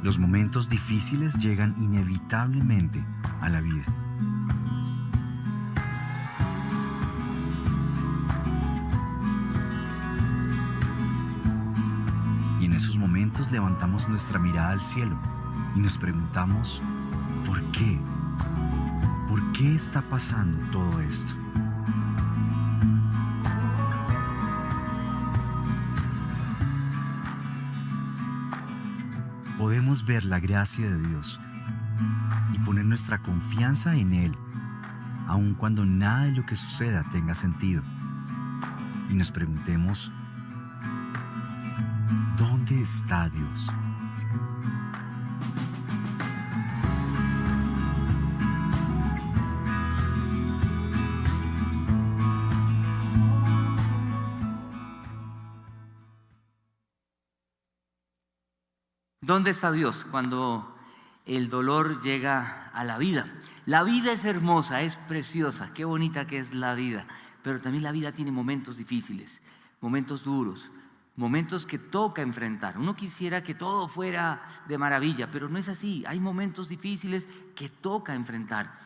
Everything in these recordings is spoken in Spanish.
Los momentos difíciles llegan inevitablemente a la vida. Y en esos momentos levantamos nuestra mirada al cielo y nos preguntamos, ¿por qué? ¿Por qué está pasando todo esto? Podemos ver la gracia de Dios y poner nuestra confianza en Él, aun cuando nada de lo que suceda tenga sentido. Y nos preguntemos, ¿dónde está Dios? ¿Dónde está Dios cuando el dolor llega a la vida? La vida es hermosa, es preciosa, qué bonita que es la vida, pero también la vida tiene momentos difíciles, momentos duros, momentos que toca enfrentar. Uno quisiera que todo fuera de maravilla, pero no es así. Hay momentos difíciles que toca enfrentar.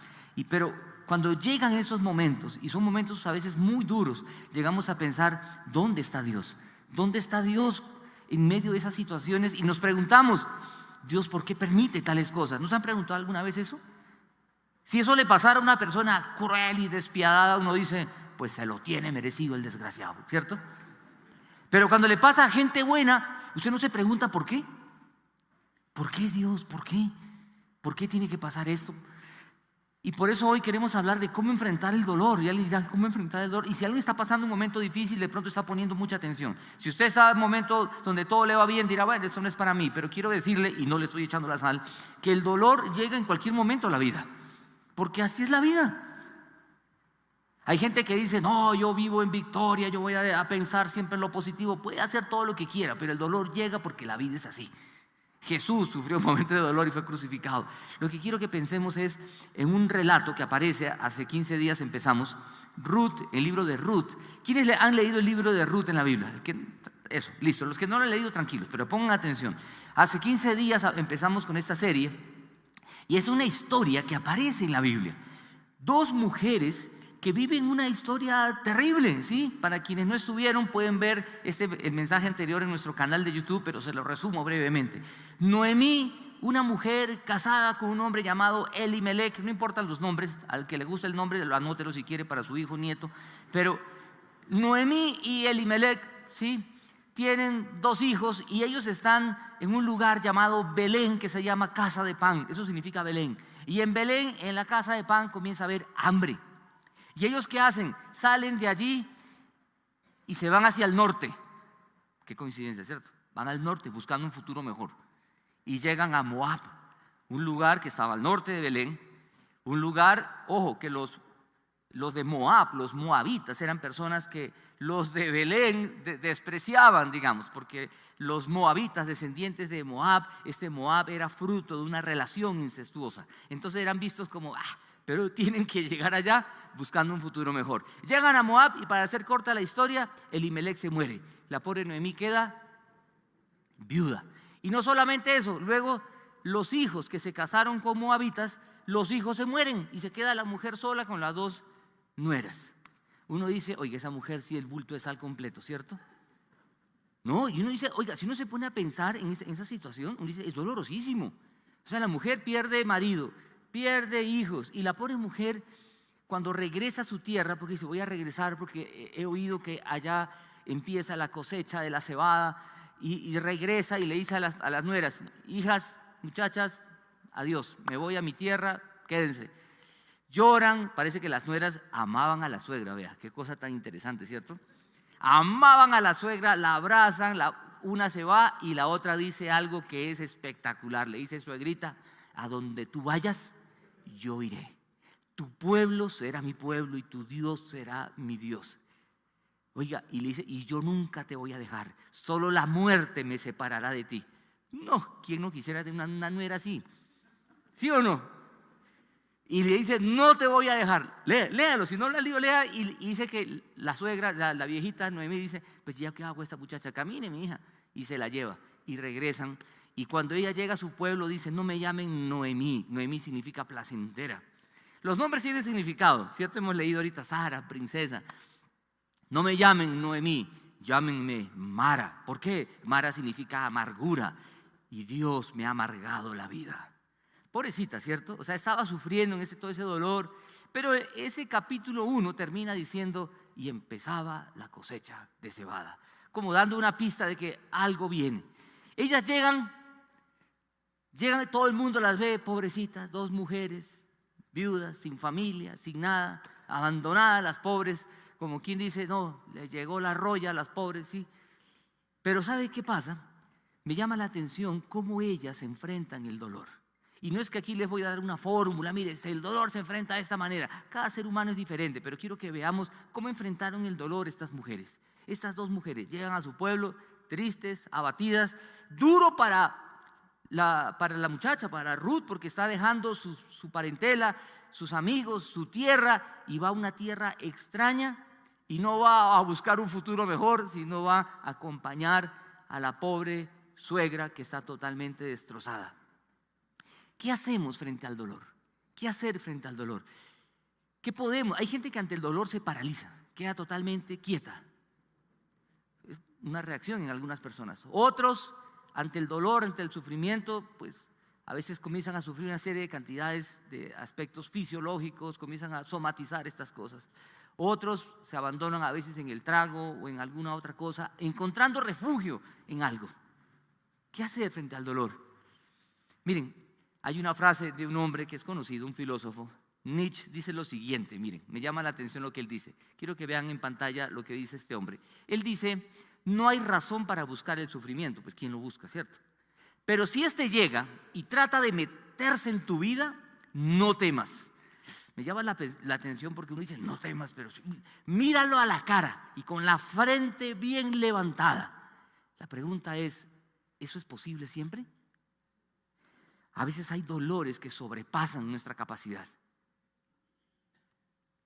Pero cuando llegan esos momentos, y son momentos a veces muy duros, llegamos a pensar, ¿dónde está Dios? ¿Dónde está Dios en medio de esas situaciones? Y nos preguntamos, Dios, ¿por qué permite tales cosas? ¿Nos han preguntado alguna vez eso? Si eso le pasara a una persona cruel y despiadada, uno dice, pues se lo tiene merecido el desgraciado, ¿cierto? Pero cuando le pasa a gente buena, usted no se pregunta ¿por qué? ¿Por qué Dios? ¿Por qué? ¿Por qué tiene que pasar esto? Y por eso hoy queremos hablar de cómo enfrentar el dolor. Y alguien dirá, ¿cómo enfrentar el dolor? Y si alguien está pasando un momento difícil, de pronto está poniendo mucha atención. Si usted está en un momento donde todo le va bien, dirá, bueno, esto no es para mí. Pero quiero decirle, y no le estoy echando la sal, que el dolor llega en cualquier momento a la vida. Porque así es la vida. Hay gente que dice, no, yo vivo en victoria, yo voy a pensar siempre en lo positivo. Puede hacer todo lo que quiera, pero el dolor llega porque la vida es así. Jesús sufrió un momento de dolor y fue crucificado. Lo que quiero que pensemos es en un relato que aparece, hace 15 días empezamos, Ruth, el libro de Ruth. ¿Quiénes han leído el libro de Ruth en la Biblia? Eso, listo. Los que no lo han leído, tranquilos, pero pongan atención. Hace 15 días empezamos con esta serie y es una historia que aparece en la Biblia. Dos mujeres que viven una historia terrible, ¿sí? Para quienes no estuvieron pueden ver el mensaje anterior en nuestro canal de YouTube, pero se lo resumo brevemente. Noemí, una mujer casada con un hombre llamado Elimelech, no importan los nombres, al que le gusta el nombre, lo anótelo si quiere para su hijo o nieto, pero Noemí y Elimelech, ¿sí? Tienen dos hijos y ellos están en un lugar llamado Belén, que se llama Casa de Pan, eso significa Belén. Y en Belén, en la Casa de Pan, comienza a haber hambre. ¿Y ellos qué hacen? Salen de allí y se van hacia el norte. Qué coincidencia, ¿cierto? Van al norte buscando un futuro mejor. Y llegan a Moab, un lugar que estaba al norte de Belén. Un lugar, ojo, que los de Moab, los moabitas, eran personas que los de Belén despreciaban, digamos, porque los moabitas, descendientes de Moab, este Moab era fruto de una relación incestuosa. Entonces eran vistos como, pero tienen que llegar allá buscando un futuro mejor. Llegan a Moab y para hacer corta la historia, Elimelech se muere. La pobre Noemí queda viuda. Y no solamente eso, luego los hijos que se casaron con moabitas, los hijos se mueren y se queda la mujer sola con las dos nueras. Uno dice, oiga, esa mujer sí el bulto de sal completo, ¿cierto? No, y uno dice, oiga, si uno se pone a pensar en esa situación, uno dice, es dolorosísimo. O sea, la mujer pierde marido, pierde hijos, y la pobre mujer cuando regresa a su tierra, porque dice, voy a regresar porque he oído que allá empieza la cosecha de la cebada, y regresa y le dice a las nueras, hijas, muchachas, adiós, me voy a mi tierra, quédense. Lloran, parece que las nueras amaban a la suegra, vea, qué cosa tan interesante, ¿cierto? Amaban a la suegra, la abrazan, una se va y la otra dice algo que es espectacular, le dice suegrita, a donde tú vayas, yo iré. Tu pueblo será mi pueblo y tu Dios será mi Dios. Oiga, y le dice, y yo nunca te voy a dejar, solo la muerte me separará de ti. No, ¿quién no quisiera tener una nuera así? ¿Sí o no? Y le dice, no te voy a dejar. Léalo, si no lo has leído, lea. Y dice que la suegra, la viejita Noemí dice, pues ya qué hago esta muchacha, camine mi hija. Y se la lleva y regresan. Y cuando ella llega a su pueblo dice, no me llamen Noemí. Noemí significa placentera. Los nombres tienen significado, ¿cierto? Hemos leído ahorita Sara, princesa. No me llamen Noemí, llámenme Mara. ¿Por qué? Mara significa amargura. Y Dios me ha amargado la vida. Pobrecita, ¿cierto? O sea, estaba sufriendo en todo ese dolor. Pero ese capítulo 1 termina diciendo, y empezaba la cosecha de cebada. Como dando una pista de que algo viene. Ellas llegan, todo el mundo las ve, pobrecitas, 2 mujeres, viudas, sin familia, sin nada, abandonadas las pobres, como quien dice, no, les llegó la roya a las pobres, sí. Pero ¿sabe qué pasa? Me llama la atención cómo ellas enfrentan el dolor. Y no es que aquí les voy a dar una fórmula, mire, el dolor se enfrenta de esta manera. Cada ser humano es diferente, pero quiero que veamos cómo enfrentaron el dolor estas mujeres. Estas 2 mujeres llegan a su pueblo tristes, abatidas, duro para la muchacha, para Ruth, porque está dejando su parentela, sus amigos, su tierra, y va a una tierra extraña y no va a buscar un futuro mejor, sino va a acompañar a la pobre suegra que está totalmente destrozada. ¿Qué hacemos frente al dolor? ¿Qué hacer frente al dolor? ¿Qué podemos? Hay gente que ante el dolor se paraliza, queda totalmente quieta. Es una reacción en algunas personas. Otros, ante el dolor, ante el sufrimiento, pues a veces comienzan a sufrir una serie de cantidades de aspectos fisiológicos, comienzan a somatizar estas cosas. Otros se abandonan a veces en el trago o en alguna otra cosa, encontrando refugio en algo. ¿Qué hacer frente al dolor? Miren, hay una frase de un hombre que es conocido, un filósofo, Nietzsche, dice lo siguiente, miren, me llama la atención lo que él dice. Quiero que vean en pantalla lo que dice este hombre. Él dice, no hay razón para buscar el sufrimiento, pues ¿quién lo busca, cierto? Pero si éste llega y trata de meterse en tu vida, no temas. Me llama la atención porque uno dice, no temas, pero míralo a la cara y con la frente bien levantada. La pregunta es, ¿eso es posible siempre? A veces hay dolores que sobrepasan nuestra capacidad.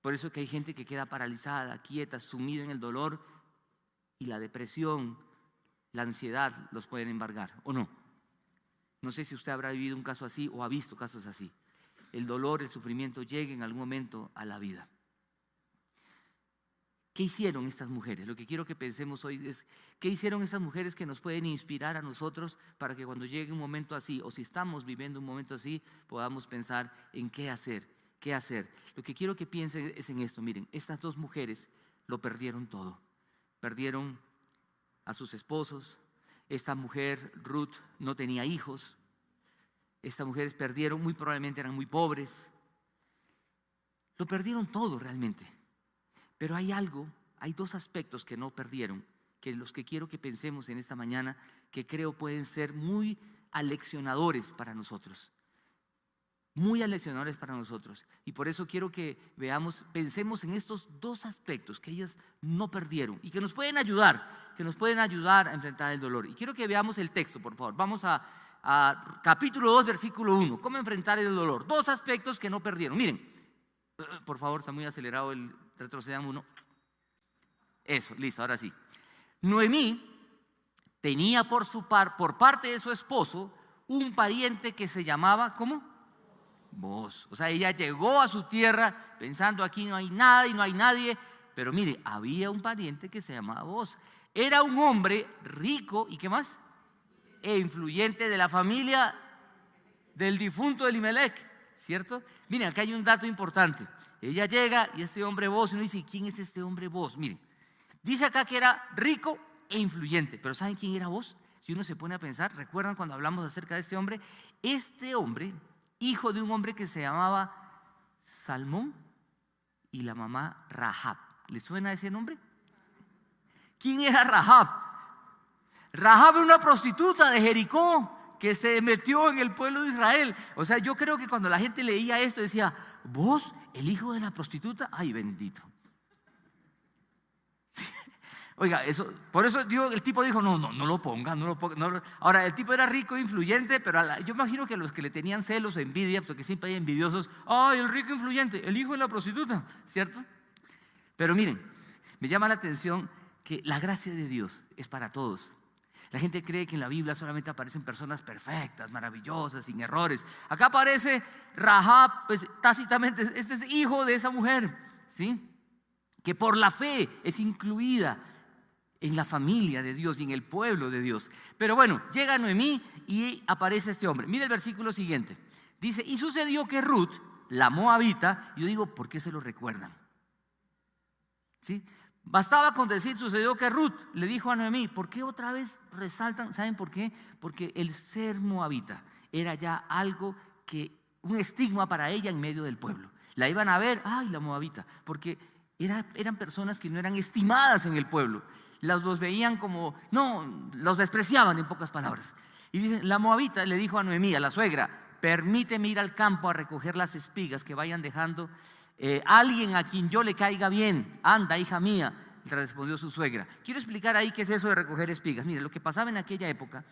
Por eso que hay gente que queda paralizada, quieta, sumida en el dolor, y la depresión, la ansiedad los pueden embargar, ¿o no? No sé si usted habrá vivido un caso así o ha visto casos así. El dolor, el sufrimiento llega en algún momento a la vida. ¿Qué hicieron estas mujeres? Lo que quiero que pensemos hoy es, ¿qué hicieron estas mujeres que nos pueden inspirar a nosotros para que cuando llegue un momento así, o si estamos viviendo un momento así, podamos pensar en qué hacer, qué hacer? Lo que quiero que piensen es en esto. Miren, estas 2 mujeres lo perdieron todo. Perdieron a sus esposos. Esta mujer, Ruth, no tenía hijos. Estas mujeres perdieron, muy probablemente eran muy pobres. Lo perdieron todo realmente. Pero hay 2 aspectos que no perdieron, que los que quiero que pensemos en esta mañana, que creo pueden ser muy aleccionadores para nosotros. Muy aleccionadores para nosotros. Y por eso quiero que pensemos en estos 2 aspectos que ellas no perdieron y que nos pueden ayudar a enfrentar el dolor. Y quiero que veamos el texto, por favor. Vamos a capítulo 2, versículo 1. ¿Cómo enfrentar el dolor? 2 aspectos que no perdieron. Miren, por favor, está muy acelerado retrocedan uno. Eso, listo, ahora sí. Noemí tenía por parte de su esposo un pariente que se llamaba, ¿cómo? Boaz. O sea, ella llegó a su tierra pensando aquí no hay nada y no hay nadie, pero mire, había un pariente que se llamaba Boaz. Era un hombre rico y ¿qué más? E influyente de la familia del difunto Elimelech, ¿cierto? Miren, acá hay un dato importante. Ella llega y este hombre Boaz, uno dice, ¿quién es este hombre Boaz? Miren, dice acá que era rico e influyente, pero ¿saben quién era Boaz? Si uno se pone a pensar, ¿recuerdan cuando hablamos acerca de este hombre? Este hombre, hijo de un hombre que se llamaba Salmón y la mamá Rahab. ¿Le suena ese nombre? ¿Quién era Rahab? Rahab era una prostituta de Jericó que se metió en el pueblo de Israel. O sea, yo creo que cuando la gente leía esto decía, ¿vos, el hijo de la prostituta? Ay, bendito. Sí. Oiga, por eso el tipo dijo, no lo ponga, no lo ponga. Ahora, el tipo era rico e influyente, pero yo imagino que los que le tenían celos o envidia, porque siempre hay envidiosos, ay, el rico e influyente, el hijo de la prostituta, ¿cierto? Pero miren, me llama la atención que la gracia de Dios es para todos. La gente cree que en la Biblia solamente aparecen personas perfectas, maravillosas, sin errores. Acá aparece Rahab, pues tácitamente, este es hijo de esa mujer, ¿sí? Que por la fe es incluida en la familia de Dios y en el pueblo de Dios. Pero bueno, llega Noemí y aparece este hombre. Mira el versículo siguiente. Dice, y sucedió que Ruth, la moabita, yo digo, ¿por qué se lo recuerdan? ¿Sí? Bastaba con decir, sucedió que Ruth le dijo a Noemí, ¿por qué otra vez resaltan? ¿Saben por qué? Porque el ser moabita era ya algo que, un estigma para ella en medio del pueblo. La iban a ver, ay, la moabita, porque eran personas que no eran estimadas en el pueblo. Los veían como, no, los despreciaban en pocas palabras. Y dicen, la moabita le dijo a Noemí, a la suegra, permíteme ir al campo a recoger las espigas que vayan dejando alguien a quien yo le caiga bien. Anda, hija mía, le respondió su suegra. Quiero explicar ahí qué es eso de recoger espigas. Mire, lo que pasaba en aquella época,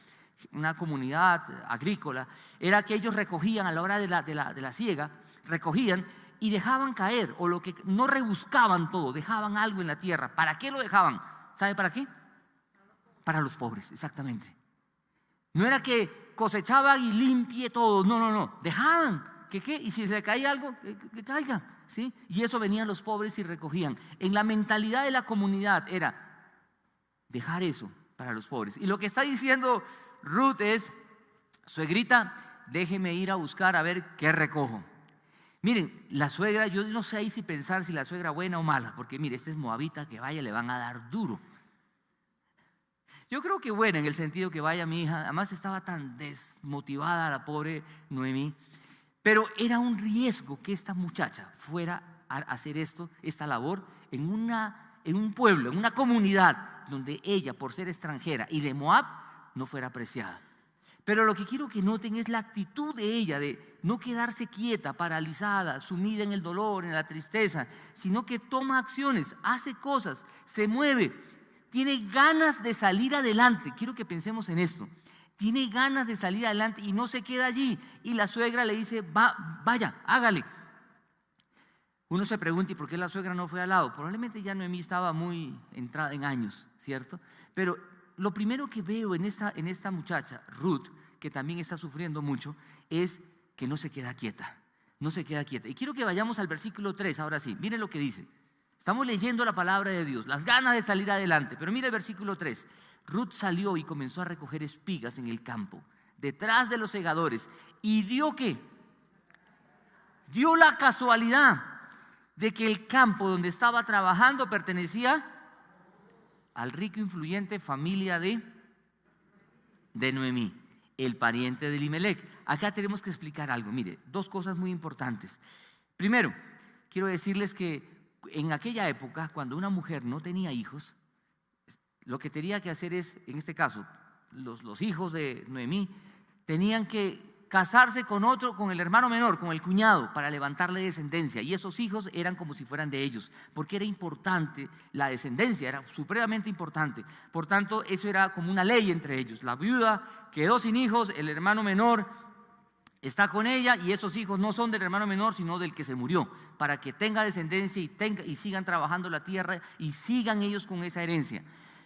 una comunidad agrícola, era que ellos recogían a la hora de la siega, recogían y dejaban caer, o lo que no rebuscaban todo, dejaban algo en la tierra. ¿Para qué lo dejaban? ¿Sabe para qué? Para los pobres, exactamente. No era que cosechaban y limpie todo, no, dejaban que qué, y si se caía algo, que caiga, ¿sí? Y eso venían los pobres y recogían. En la mentalidad de la comunidad era dejar eso para los pobres. Y lo que está diciendo Ruth es, suegrita, déjeme ir a buscar a ver qué recojo. Miren, la suegra, yo no sé ahí si pensar si la suegra buena o mala, porque mire, este es moabita, que vaya, le van a dar duro. Yo creo que buena en el sentido que vaya mi hija, además estaba tan desmotivada la pobre Noemí, pero era un riesgo que esta muchacha fuera a hacer esta labor en un pueblo, en una comunidad donde ella, por ser extranjera y de Moab, no fuera apreciada. Pero lo que quiero que noten es la actitud de ella, de no quedarse quieta, paralizada, sumida en el dolor, en la tristeza, sino que toma acciones, hace cosas, se mueve, tiene ganas de salir adelante. Quiero que pensemos en esto. Tiene ganas de salir adelante y no se queda allí. Y la suegra le dice, vaya, hágale. Uno se pregunta, ¿y por qué la suegra no fue al lado? Probablemente ya Noemí estaba muy entrada en años, ¿cierto? Pero lo primero que veo en esta muchacha, Ruth, que también está sufriendo mucho, es que no se queda quieta. No se queda quieta. Y quiero que vayamos al versículo 3, ahora sí. Miren lo que dice. Estamos leyendo la palabra de Dios, las ganas de salir adelante. Pero mira el versículo 3. Ruth salió y comenzó a recoger espigas en el campo, detrás de los segadores. ¿Y dio qué? Dio la casualidad de que el campo donde estaba trabajando pertenecía al rico influyente familia de Noemí, el pariente de Elimelec. Acá tenemos que explicar algo. Mire, dos cosas muy importantes. Primero, quiero decirles que en aquella época, cuando una mujer no tenía hijos, lo que tenía que hacer es, en este caso, los hijos de Noemí tenían que casarse con el hermano menor, con el cuñado, para levantarle descendencia. Y esos hijos eran como si fueran de ellos, porque era importante la descendencia, era supremamente importante. Por tanto, eso era como una ley entre ellos. La viuda quedó sin hijos, el hermano menor está con ella y esos hijos no son del hermano menor, sino del que se murió, para que tenga descendencia y sigan trabajando la tierra y sigan ellos con esa herencia.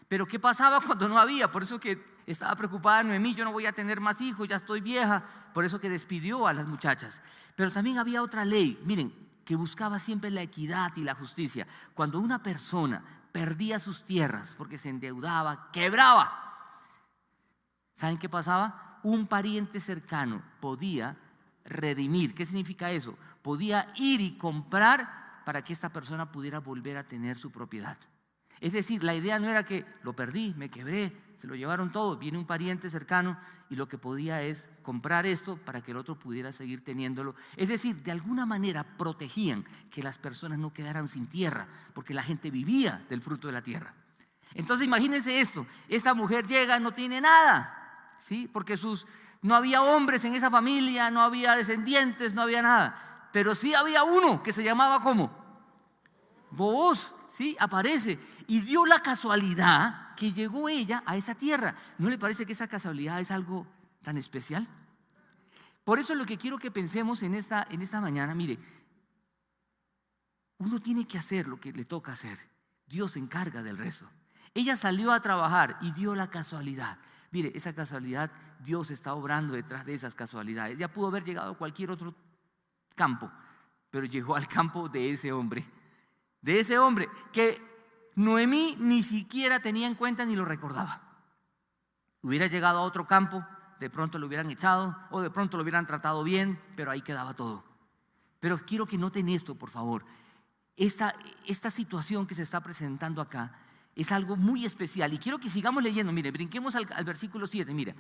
Pero ¿qué pasaba cuando no había? Por eso que estaba preocupada Noemí, yo no voy a tener más hijos, ya estoy vieja, por eso que despidió a las muchachas. Pero también había otra ley, miren, que buscaba siempre la equidad y la justicia. Cuando una persona perdía sus tierras porque se endeudaba, quebraba, ¿saben qué pasaba? Un pariente cercano podía redimir. ¿Qué significa eso? Podía ir y comprar para que esta persona pudiera volver a tener su propiedad. Es decir, la idea no era que lo perdí, me quebré, se lo llevaron todo, viene un pariente cercano y lo que podía es comprar esto para que el otro pudiera seguir teniéndolo. Es decir, de alguna manera protegían que las personas no quedaran sin tierra, porque la gente vivía del fruto de la tierra. Entonces imagínense esto, esta mujer llega, no tiene nada, ¿sí? Porque no había hombres en esa familia, no había descendientes, no había nada. Pero sí había uno que se llamaba ¿cómo? Booz. Sí, aparece y dio la casualidad que llegó ella a esa tierra. ¿No le parece que esa casualidad es algo tan especial? Por eso lo que quiero que pensemos en esta mañana, mire, uno tiene que hacer lo que le toca hacer. Dios se encarga del resto. Ella salió a trabajar y dio la casualidad. Mire, esa casualidad, Dios está obrando detrás de esas casualidades. Ya pudo haber llegado a cualquier otro campo, pero llegó al campo de ese hombre que Noemí ni siquiera tenía en cuenta ni lo recordaba. Hubiera llegado a otro campo, de pronto lo hubieran echado o de pronto lo hubieran tratado bien, pero ahí quedaba todo. Pero quiero que noten esto, por favor. Esta situación que se está presentando acá es algo muy especial y quiero que sigamos leyendo. Mire, brinquemos al versículo 7. Mira,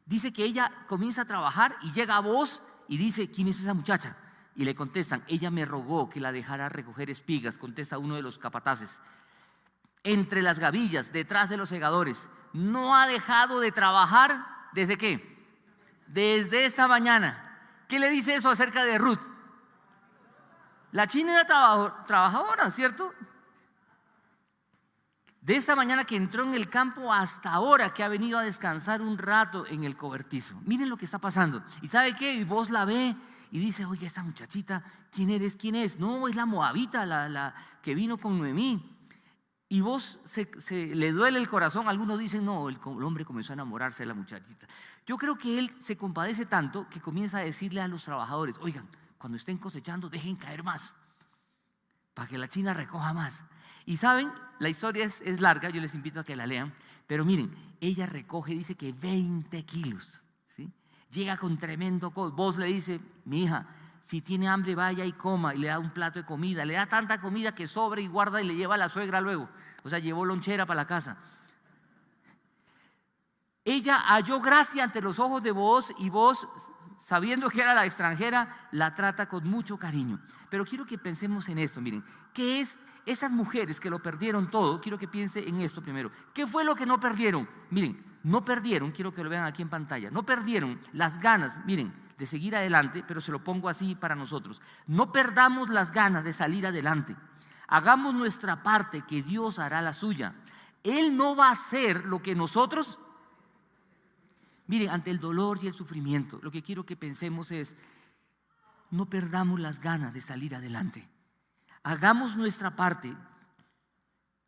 dice que ella comienza a trabajar y llega a Booz y dice: ¿quién es esa muchacha? Y le contestan: ella me rogó que la dejara recoger espigas, contesta uno de los capataces, entre las gavillas, detrás de los segadores. No ha dejado de trabajar. ¿Desde qué? Desde esta mañana. ¿Qué le dice eso acerca de Ruth? La china era trabajadora, ¿cierto? De esa mañana que entró en el campo hasta ahora que ha venido a descansar un rato en el cobertizo. Miren lo que está pasando. ¿Y sabe qué? Y vos la ve y dice: oye, esta muchachita, ¿quién eres? ¿Quién es? No, es la moabita, la que vino con Noemí. Y vos le duele el corazón. Algunos dicen: no, el hombre comenzó a enamorarse de la muchachita. Yo creo que él se compadece tanto que comienza a decirle a los trabajadores: oigan, cuando estén cosechando, dejen caer más, para que la china recoja más. Y saben, la historia es larga, yo les invito a que la lean, pero miren, ella recoge, dice que 20 kilos, ¿sí? Llega con tremendo costo. Vos le dice: mi hija, si tiene hambre vaya y coma, y le da un plato de comida, le da tanta comida que sobra y guarda y le lleva a la suegra luego. O sea, llevó lonchera para la casa. Ella halló gracia ante los ojos de Booz y Booz, sabiendo que era la extranjera, la trata con mucho cariño. Pero quiero que pensemos en esto. Miren, ¿qué es esas mujeres que lo perdieron todo? Quiero que piense en esto primero. ¿Qué fue lo que no perdieron? Miren, no perdieron, quiero que lo vean aquí en pantalla, no perdieron las ganas, miren, de seguir adelante, pero se lo pongo así para nosotros. No perdamos las ganas de salir adelante. Hagamos nuestra parte, que Dios hará la suya. Él no va a hacer lo que nosotros. Miren, ante el dolor y el sufrimiento, lo que quiero que pensemos es: no perdamos las ganas de salir adelante. Hagamos nuestra parte.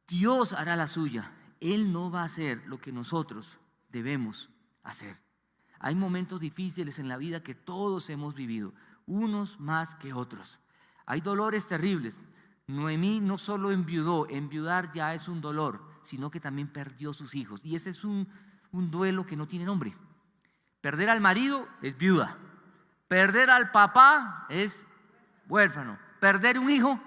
Dios hará la suya. Él no va a hacer lo que nosotros debemos hacer. Hay momentos difíciles en la vida que todos hemos vivido, unos más que otros. Hay dolores terribles. Noemí no solo enviudó, enviudar ya es un dolor, sino que también perdió sus hijos. Y ese es un duelo que no tiene nombre. Perder al marido es viuda. Perder al papá es huérfano. Perder un hijo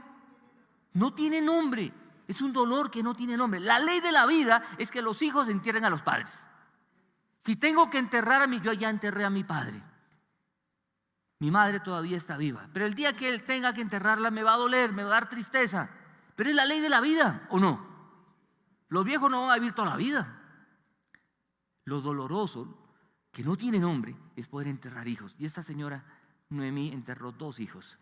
no tiene nombre. Es un dolor que no tiene nombre. La ley de la vida es que los hijos entierren a los padres. Si tengo que enterrar yo ya enterré a mi padre. Mi madre todavía está viva, pero el día que él tenga que enterrarla me va a doler, me va a dar tristeza. Pero es la ley de la vida, ¿o no? Los viejos no van a vivir toda la vida. Lo doloroso, que no tiene nombre, es poder enterrar hijos. Y esta señora Noemí enterró 2 hijos.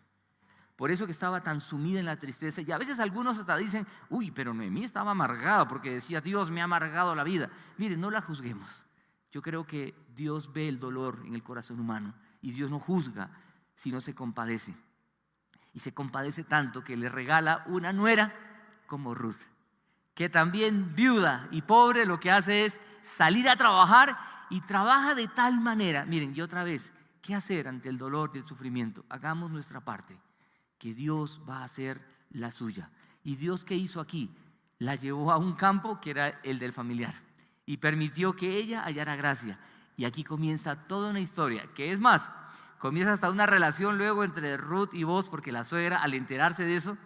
Por eso que estaba tan sumida en la tristeza. Y a veces algunos hasta dicen: uy, pero Noemí estaba amargada porque decía: Dios me ha amargado la vida. Miren, no la juzguemos. Yo creo que Dios ve el dolor en el corazón humano y Dios no juzga, sino se compadece. Y se compadece tanto que le regala una nuera como Ruth, que también viuda y pobre lo que hace es salir a trabajar, y trabaja de tal manera. Miren, y otra vez, ¿qué hacer ante el dolor y el sufrimiento? Hagamos nuestra parte, que Dios va a hacer la suya. ¿Y Dios qué hizo aquí? La llevó a un campo que era el del familiar y permitió que ella hallara gracia. Y aquí comienza toda una historia, que es más, comienza hasta una relación luego entre Ruth y Booz, porque la suegra, al enterarse de eso,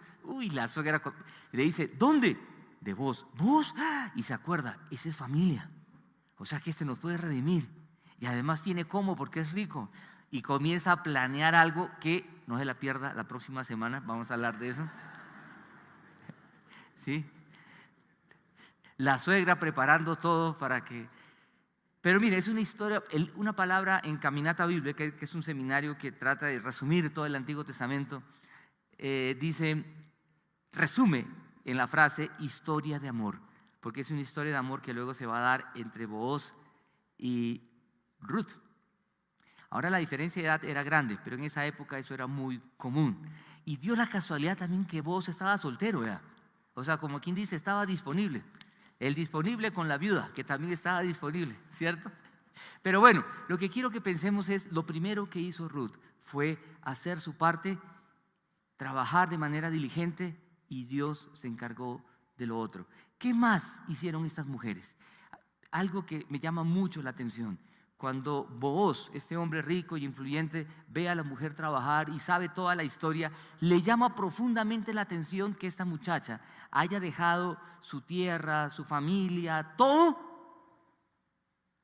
la suegra le dice: ¿dónde? De Booz. ¿Booz? Y se acuerda, esa es familia. O sea que se nos puede redimir. Y además tiene cómo, porque es rico. Y comienza a planear algo que no se la pierda la próxima semana. Vamos a hablar de eso. ¿Sí? La suegra preparando todo para que... Pero mire, es una historia, una palabra en Caminata Bíblica, que es un seminario que trata de resumir todo el Antiguo Testamento, resume en la frase historia de amor, porque es una historia de amor que luego se va a dar entre Booz y Ruth. Ahora la diferencia de edad era grande, pero en esa época eso era muy común. Y dio la casualidad también que Booz estaba soltero, ¿verdad? O sea, como quien dice, estaba disponible. El disponible con la viuda, que también estaba disponible, ¿cierto? Pero bueno, lo que quiero que pensemos es, lo primero que hizo Ruth fue hacer su parte, trabajar de manera diligente, y Dios se encargó de lo otro. ¿Qué más hicieron estas mujeres? Algo que me llama mucho la atención. Cuando Booz, este hombre rico y influyente, ve a la mujer trabajar y sabe toda la historia, le llama profundamente la atención que esta muchacha haya dejado su tierra, su familia, todo,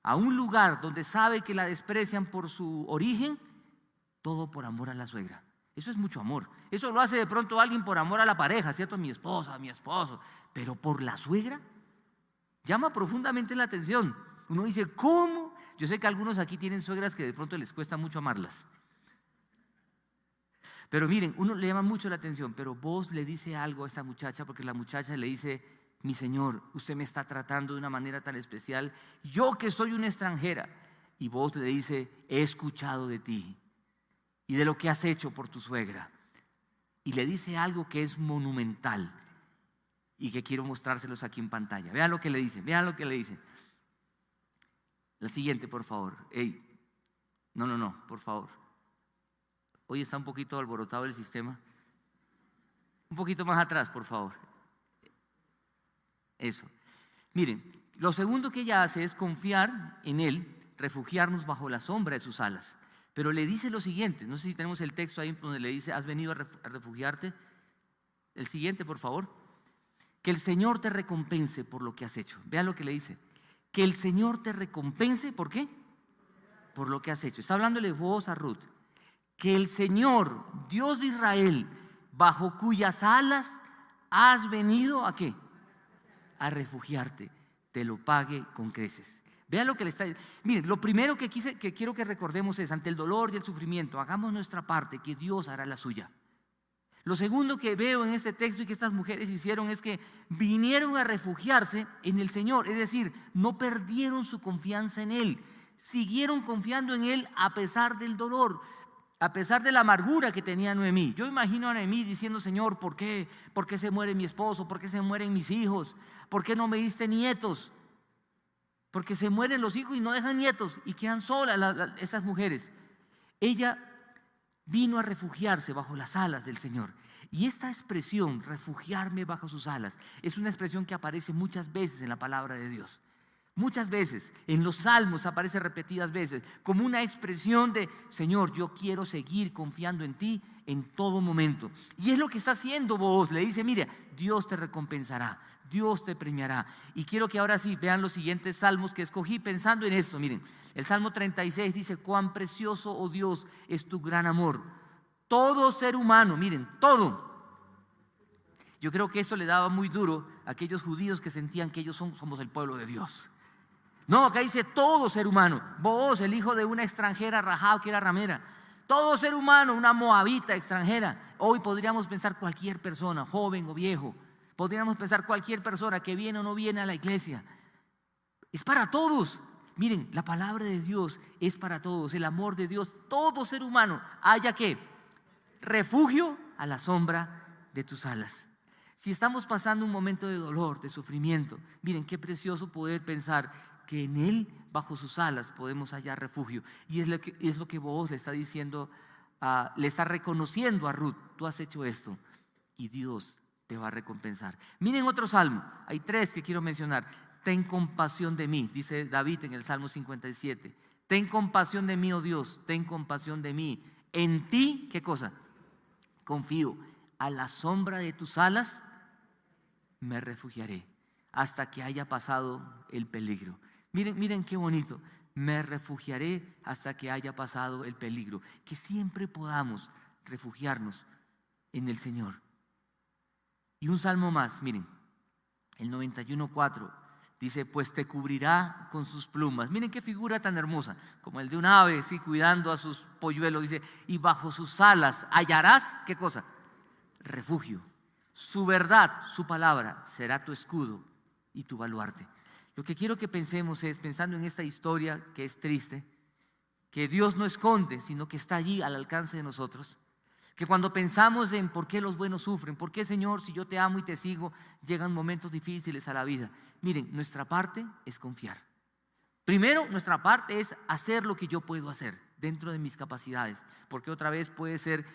a un lugar donde sabe que la desprecian por su origen, todo por amor a la suegra. Eso es mucho amor. Eso lo hace de pronto alguien por amor a la pareja, ¿cierto? Mi esposa, mi esposo. Pero por la suegra, llama profundamente la atención. Uno dice, ¿cómo? Yo sé que algunos aquí tienen suegras que de pronto les cuesta mucho amarlas. Pero miren, uno le llama mucho la atención, pero vos le dice algo a esta muchacha, porque la muchacha le dice, mi señor, usted me está tratando de una manera tan especial, yo que soy una extranjera. Y vos le dice, he escuchado de ti y de lo que has hecho por tu suegra. Y le dice algo que es monumental y que quiero mostrárselos aquí en pantalla. Vean lo que le dice, vean lo que le dice. La siguiente, por favor. No, por favor. Hoy está un poquito alborotado el sistema. Un poquito más atrás, por favor. Eso. Miren, lo segundo que ella hace es confiar en Él, refugiarnos bajo la sombra de sus alas. Pero le dice lo siguiente, no sé si tenemos el texto ahí donde le dice, ¿has venido a refugiarte? El siguiente, por favor. Que el Señor te recompense por lo que has hecho. Vean lo que le dice. Que el Señor te recompense, ¿por qué? Por lo que has hecho. Está hablándole vos a Ruth. Que el Señor, Dios de Israel, bajo cuyas alas has venido, ¿a qué? A refugiarte, te lo pague con creces. Vean lo que le está diciendo. Miren, lo primero que quiero que recordemos es, ante el dolor y el sufrimiento, hagamos nuestra parte, que Dios hará la suya. Lo segundo que veo en este texto y que estas mujeres hicieron es que vinieron a refugiarse en el Señor, es decir, no perdieron su confianza en Él, siguieron confiando en Él a pesar del dolor, a pesar de la amargura que tenía Noemí. Yo imagino a Noemí diciendo, Señor, ¿por qué? ¿Por qué se muere mi esposo? ¿Por qué se mueren mis hijos? ¿Por qué no me diste nietos? Porque se mueren los hijos y no dejan nietos y quedan solas esas mujeres. Ella vino a refugiarse bajo las alas del Señor. Y esta expresión, refugiarme bajo sus alas, es una expresión que aparece muchas veces en la palabra de Dios. Muchas veces, en los salmos aparece repetidas veces, como una expresión de, Señor, yo quiero seguir confiando en ti en todo momento. Y es lo que está haciendo Booz. Le dice, mire, Dios te recompensará, Dios te premiará. Y quiero que ahora sí vean los siguientes salmos que escogí pensando en esto. Miren, el Salmo 36 dice, cuán precioso, oh Dios, es tu gran amor. Todo ser humano, miren, todo. Yo creo que esto le daba muy duro a aquellos judíos que sentían que ellos somos el pueblo de Dios. No, acá dice todo ser humano. Booz, el hijo de una extranjera, Rahab, que era ramera. Todo ser humano, una moabita extranjera. Hoy podríamos pensar cualquier persona, joven o viejo. Podríamos pensar cualquier persona que viene o no viene a la iglesia. Es para todos. Miren, la palabra de Dios es para todos. El amor de Dios, todo ser humano haya que refugio a la sombra de tus alas. Si estamos pasando un momento de dolor, de sufrimiento, miren qué precioso poder pensar que en Él, bajo sus alas, podemos hallar refugio. Y es lo que Booz le está diciendo, le está reconociendo a Ruth. Tú has hecho esto y Dios te va a recompensar. Miren otro salmo, hay 3 que quiero mencionar. Ten compasión de mí, dice David en el Salmo 57. Ten compasión de mí, oh Dios, ten compasión de mí. En ti, ¿qué cosa? Confío. A la sombra de tus alas me refugiaré hasta que haya pasado el peligro. Miren qué bonito. Me refugiaré hasta que haya pasado el peligro. Que siempre podamos refugiarnos en el Señor. Y un salmo más, miren, el 91:4 dice, pues te cubrirá con sus plumas. Miren qué figura tan hermosa, como el de un ave, sí, cuidando a sus polluelos. Dice, y bajo sus alas hallarás, ¿qué cosa? Refugio. Su verdad, su palabra, será tu escudo y tu baluarte. Lo que quiero que pensemos es, pensando en esta historia que es triste, que Dios no esconde, sino que está allí al alcance de nosotros, Que cuando pensamos en por qué los buenos sufren, por qué, Señor, si yo te amo y te sigo, llegan momentos difíciles a la vida. Miren, nuestra parte es confiar. Primero, nuestra parte es hacer lo que yo puedo hacer dentro de mis capacidades, porque otra vez puede ser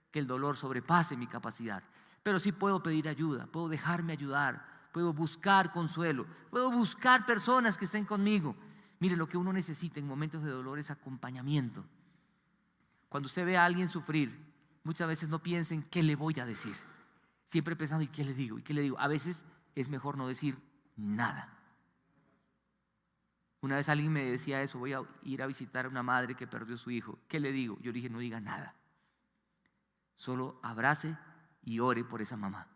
que el dolor sobrepase mi capacidad. Pero sí puedo pedir ayuda, puedo dejarme ayudar, puedo buscar consuelo, puedo buscar personas que estén conmigo. Mire, lo que uno necesita en momentos de dolor es acompañamiento. Cuando usted ve a alguien sufrir, muchas veces no piensen qué le voy a decir. Siempre pensamos, ¿y qué le digo? ¿Y qué le digo? A veces es mejor no decir nada. Una vez alguien me decía eso, voy a ir a visitar a una madre que perdió a su hijo. ¿Qué le digo? Yo le dije, no diga nada. Solo abrace y ore por esa mamá.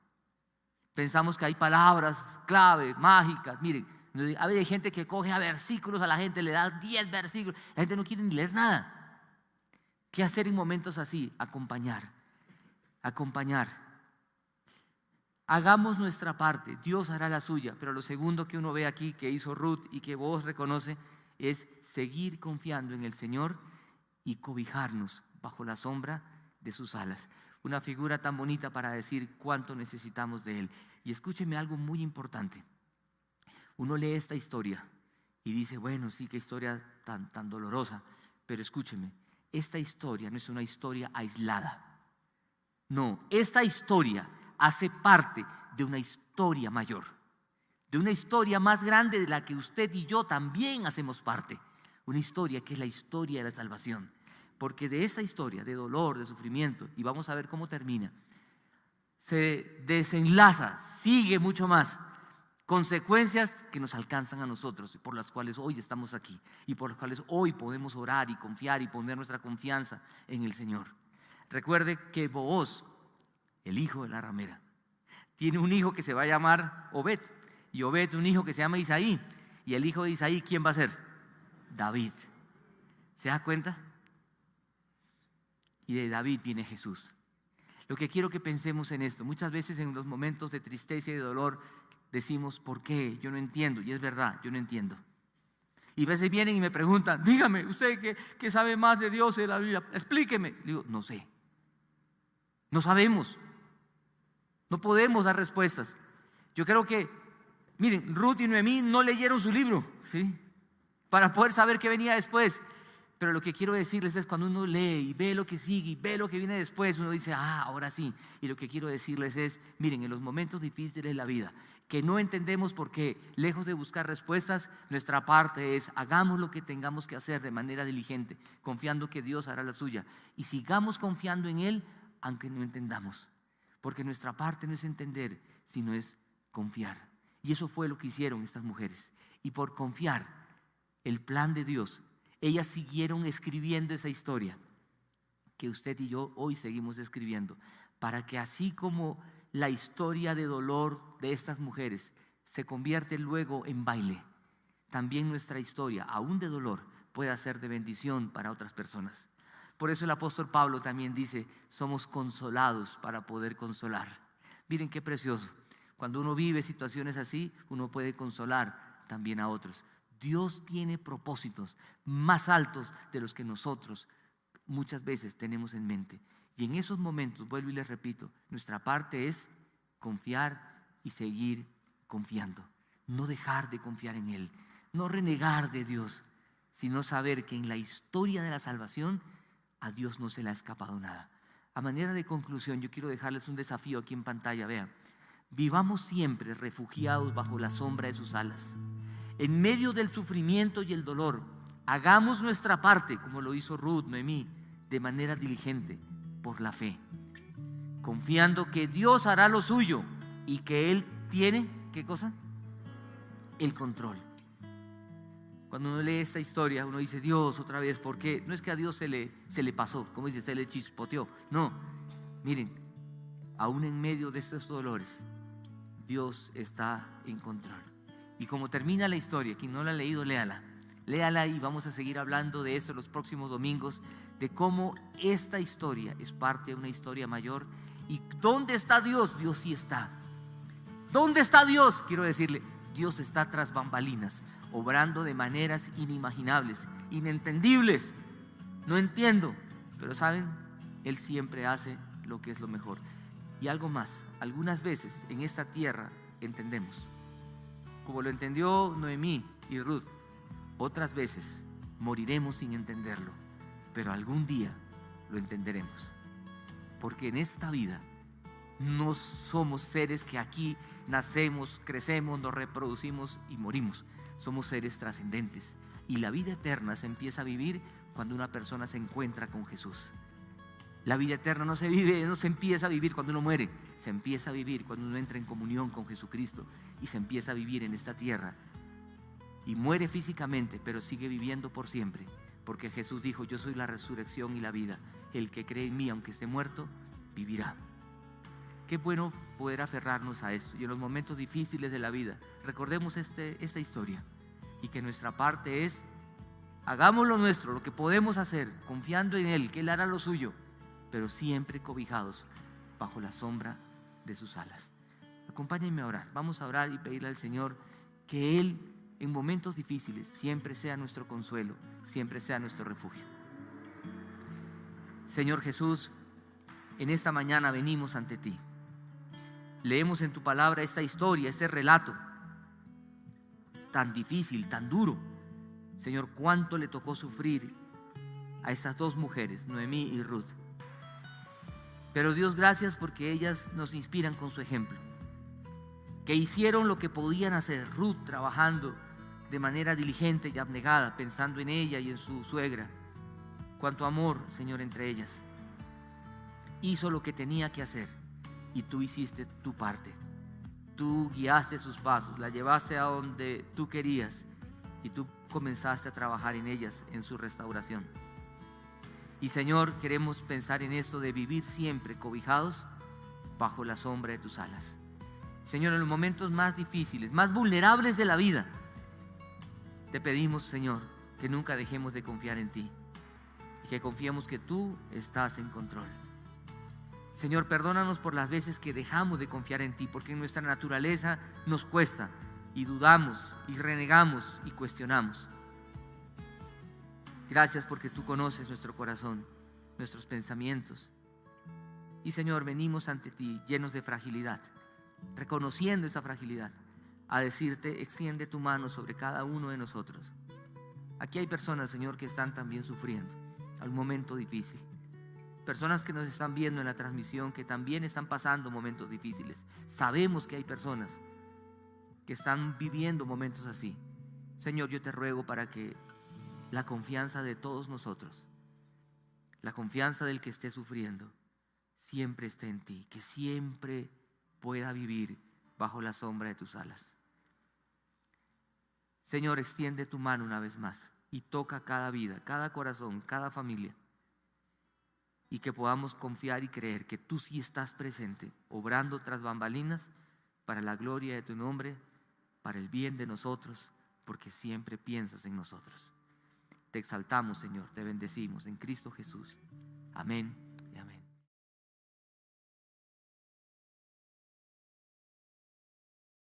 Pensamos que hay palabras clave, mágicas. Miren, hay gente que coge a versículos, a la gente le da 10 versículos. La gente no quiere ni leer nada. ¿Qué hacer en momentos así? Acompañar. Hagamos nuestra parte, Dios hará la suya. Pero lo segundo que uno ve aquí que hizo Ruth y que vos reconoce es seguir confiando en el Señor y cobijarnos bajo la sombra de sus alas. Una figura tan bonita para decir cuánto necesitamos de Él. Y escúcheme algo muy importante. Uno lee esta historia y dice, bueno, sí, qué historia tan dolorosa. Pero escúcheme, esta historia no es una historia aislada. No, esta historia hace parte de una historia mayor, de una historia más grande de la que usted y yo también hacemos parte. Una historia que es la historia de la salvación. Porque de esa historia de dolor, de sufrimiento, y vamos a ver cómo termina, se desenlaza, sigue mucho más, consecuencias que nos alcanzan a nosotros, por las cuales hoy estamos aquí y por las cuales hoy podemos orar y confiar y poner nuestra confianza en el Señor. Recuerde que Booz, el hijo de la ramera, tiene un hijo que se va a llamar Obed, y Obed un hijo que se llama Isaí, y el hijo de Isaí, ¿quién va a ser? David. ¿Se da cuenta? Y de David viene Jesús. Lo que quiero que pensemos en esto, muchas veces en los momentos de tristeza y de dolor decimos, ¿por qué? Yo no entiendo, y es verdad, yo no entiendo. Y a veces vienen y me preguntan, dígame, usted que sabe más de Dios y de la Biblia, explíqueme. Digo, no sé, no sabemos. No podemos dar respuestas. Yo creo que, miren, Ruth y Noemí no leyeron su libro, ¿sí? Para poder saber qué venía después. Pero lo que quiero decirles es cuando uno lee y ve lo que sigue y ve lo que viene después, uno dice, ahora sí. Y lo que quiero decirles es, miren, en los momentos difíciles de la vida, que no entendemos por qué, lejos de buscar respuestas, nuestra parte es, hagamos lo que tengamos que hacer de manera diligente, confiando que Dios hará la suya. Y sigamos confiando en Él, aunque no entendamos. Porque nuestra parte no es entender, sino es confiar. Y eso fue lo que hicieron estas mujeres. Y por confiar el plan de Dios, ellas siguieron escribiendo esa historia que usted y yo hoy seguimos escribiendo, para que así como la historia de dolor de estas mujeres se convierte luego en baile, también nuestra historia, aún de dolor, pueda ser de bendición para otras personas. Por eso el apóstol Pablo también dice, somos consolados para poder consolar. Miren qué precioso. Cuando uno vive situaciones así, uno puede consolar también a otros. Dios tiene propósitos más altos de los que nosotros muchas veces tenemos en mente. Y en esos momentos, vuelvo y les repito, nuestra parte es confiar y seguir confiando. No dejar de confiar en Él, no renegar de Dios, sino saber que en la historia de la salvación a Dios no se le ha escapado nada. A manera de conclusión, yo quiero dejarles un desafío aquí en pantalla. Vean, vivamos siempre refugiados bajo la sombra de sus alas. En medio del sufrimiento y el dolor, hagamos nuestra parte, como lo hizo Ruth, Noemí, de manera diligente, por la fe, confiando que Dios hará lo suyo y que Él tiene, ¿qué cosa? El control. Cuando uno lee esta historia, uno dice, Dios, otra vez, ¿por qué? No es que a Dios se le pasó, como dice, se le chispoteó. No, miren, aún en medio de estos dolores, Dios está en control. Y como termina la historia, quien no la ha leído, léala. Léala y vamos a seguir hablando de eso los próximos domingos, de cómo esta historia es parte de una historia mayor. ¿Y dónde está Dios? Dios sí está. ¿Dónde está Dios? Quiero decirle, Dios está tras bambalinas, obrando de maneras inimaginables, inentendibles. No entiendo, pero ¿saben? Él siempre hace lo que es lo mejor. Y algo más, algunas veces en esta tierra entendemos, como lo entendió Noemí y Ruth. Otras veces moriremos sin entenderlo, pero algún día lo entenderemos. Porque en esta vida no somos seres que aquí nacemos, crecemos, nos reproducimos y morimos. Somos seres trascendentes. Y la vida eterna se empieza a vivir cuando una persona se encuentra con Jesús. La vida eterna no se empieza a vivir cuando uno muere. Se empieza a vivir cuando uno entra en comunión con Jesucristo y se empieza a vivir en esta tierra. Y muere físicamente, pero sigue viviendo por siempre. Porque Jesús dijo: yo soy la resurrección y la vida. El que cree en mí, aunque esté muerto, vivirá. Qué bueno poder aferrarnos a esto. Y en los momentos difíciles de la vida, recordemos esta historia. Y que nuestra parte es: hagamos lo nuestro, lo que podemos hacer, confiando en Él, que Él hará lo suyo, pero siempre cobijados bajo la sombra de sus alas. Acompáñenme a orar. Vamos a orar y pedirle al Señor que Él, en momentos difíciles, siempre sea nuestro consuelo, siempre sea nuestro refugio. Señor Jesús, en esta mañana venimos ante ti. Leemos en tu palabra esta historia, este relato tan difícil, tan duro. Señor, cuánto le tocó sufrir a estas dos mujeres, Noemí y Ruth. Pero Dios, gracias porque ellas nos inspiran con su ejemplo, que hicieron lo que podían hacer. Ruth trabajando de manera diligente y abnegada, pensando en ella y en su suegra. Cuánto amor, Señor, entre ellas. Hizo lo que tenía que hacer y tú hiciste tu parte. Tú guiaste sus pasos, la llevaste a donde tú querías y tú comenzaste a trabajar en ellas, en su restauración. Y Señor, queremos pensar en esto de vivir siempre cobijados bajo la sombra de tus alas. Señor, en los momentos más difíciles, más vulnerables de la vida, te pedimos, Señor, que nunca dejemos de confiar en ti y que confiemos que tú estás en control. Señor, perdónanos por las veces que dejamos de confiar en ti, porque en nuestra naturaleza nos cuesta y dudamos y renegamos y cuestionamos. Gracias porque tú conoces nuestro corazón, nuestros pensamientos. Y Señor, venimos ante ti llenos de fragilidad, reconociendo esa fragilidad, a decirte: extiende tu mano sobre cada uno de nosotros. Aquí hay personas, Señor, que están también sufriendo un momento difícil. Personas que nos están viendo en la transmisión que también están pasando momentos difíciles. Sabemos que hay personas que están viviendo momentos así. Señor, yo te ruego para que la confianza de todos nosotros, la confianza del que esté sufriendo, siempre esté en ti, que siempre pueda vivir bajo la sombra de tus alas. Señor, extiende tu mano una vez más y toca cada vida, cada corazón, cada familia. Y que podamos confiar y creer que tú sí estás presente, obrando tras bambalinas para la gloria de tu nombre, para el bien de nosotros, porque siempre piensas en nosotros. Te exaltamos, Señor, te bendecimos en Cristo Jesús. Amén.